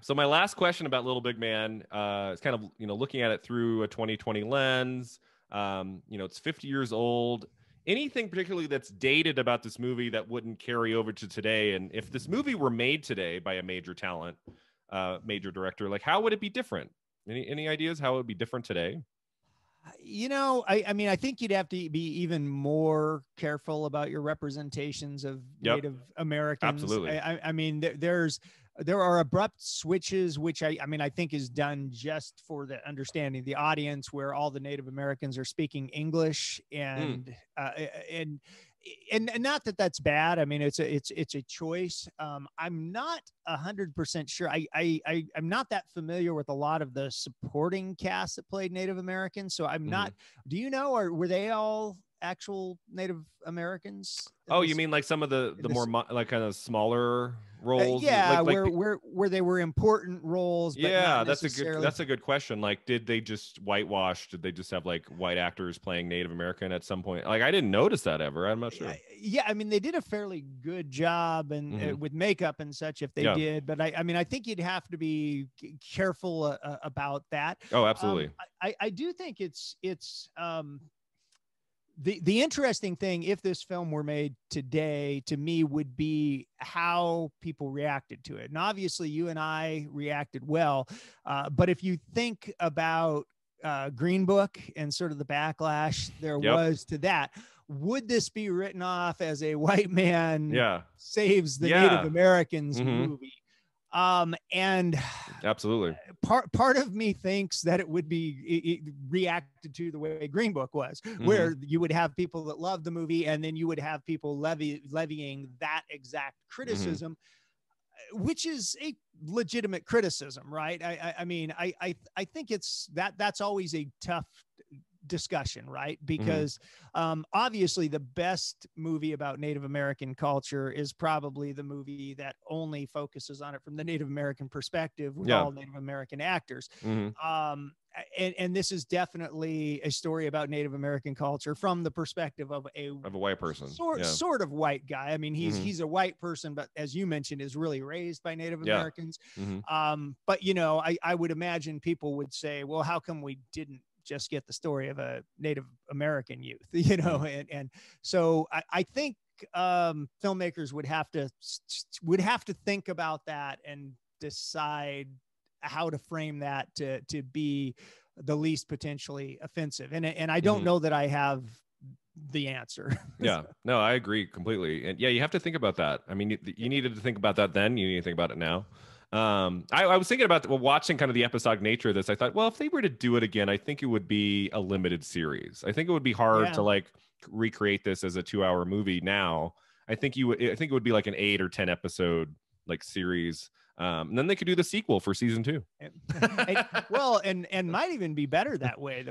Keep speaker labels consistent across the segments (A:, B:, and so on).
A: So my last question about Little Big Man is kind of, looking at it through a 2020 lens. It's 50 years old. Anything particularly that's dated about this movie that wouldn't carry over to today? And if this movie were made today by a major talent, major director, like how would it be different? Any ideas how it would be different today?
B: I mean, I think you'd have to be even more careful about your representations of
A: Yep,
B: Native Americans.
A: absolutely.
B: I mean, there are abrupt switches, which I mean, I think is done just for the understanding of the audience, where all the Native Americans are speaking English, and not that that's bad. I mean, it's a choice. I'm not 100% sure. I'm not that familiar with a lot of the supporting cast that played Native Americans, so I'm not. Do you know, or were they all actual Native Americans?
A: Oh, you mean like some of the more like kind of smaller roles?
B: Yeah,
A: like
B: where they were important roles, but
A: yeah,
B: not necessarily.
A: that's a good question. Like, did they just whitewash? Did they just have like white actors playing Native American at some point? Like, I didn't notice that ever. I'm not sure.
B: Yeah, I mean, they did a fairly good job and with makeup and such, if they did. But I mean, I think you'd have to be careful about that.
A: Oh, absolutely.
B: I do think it's the interesting thing, if this film were made today, to me, would be how people reacted to it. And obviously you and I reacted well. But if you think about Green Book and sort of the backlash there was to that, would this be written off as a white man saves the Native Americans movie? And
A: absolutely,
B: part of me thinks that it would be reacted to the way Green Book was, where you would have people that love the movie, and then you would have people levying that exact criticism, which is a legitimate criticism, right? I mean, I think that's always a tough discussion, right? Because obviously the best movie about Native American culture is probably the movie that only focuses on it from the Native American perspective, with all Native American actors. And this is definitely a story about Native American culture from the perspective of a
A: white person,
B: sort of white guy. I mean, he's a white person, but as you mentioned, is really raised by Native Americans. But I would imagine people would say, well, how come we didn't just get the story of a Native American youth, and so I think filmmakers would have to think about that and decide how to frame that to be the least potentially offensive. And I don't know that I have the answer.
A: No, I agree completely. And you have to think about that. I mean, you needed to think about that then. You need to think about it now. I was thinking about watching kind of the episodic nature of this. I thought, well, if they were to do it again, I think it would be a limited series. I think it would be hard to like recreate this as a 2-hour movie now. I think it would be like an 8 or 10 episode like series. And then they could do the sequel for season 2.
B: Well, and might even be better that way,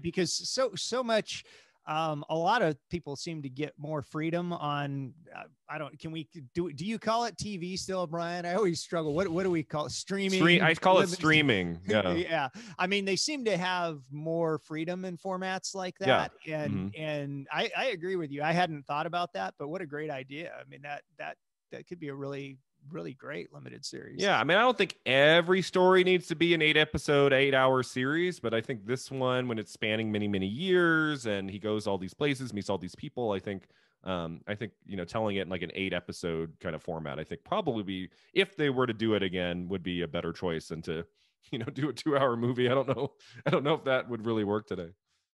B: because so much. A lot of people seem to get more freedom on, do you call it TV still, Brian? I always struggle. What do we call it? Streaming?
A: I call it streaming.
B: Yeah. I mean, they seem to have more freedom in formats like that. And I agree with you. I hadn't thought about that, but what a great idea. I mean, that could be a really great limited series.
A: I mean, I don't think every story needs to be an 8-episode, 8-hour series, but I think this one, when it's spanning many, many years and he goes all these places, meets all these people, I think telling it in like an 8-episode kind of format, I think probably if they were to do it again, would be a better choice than to do a 2-hour movie. I don't know if that would really work today.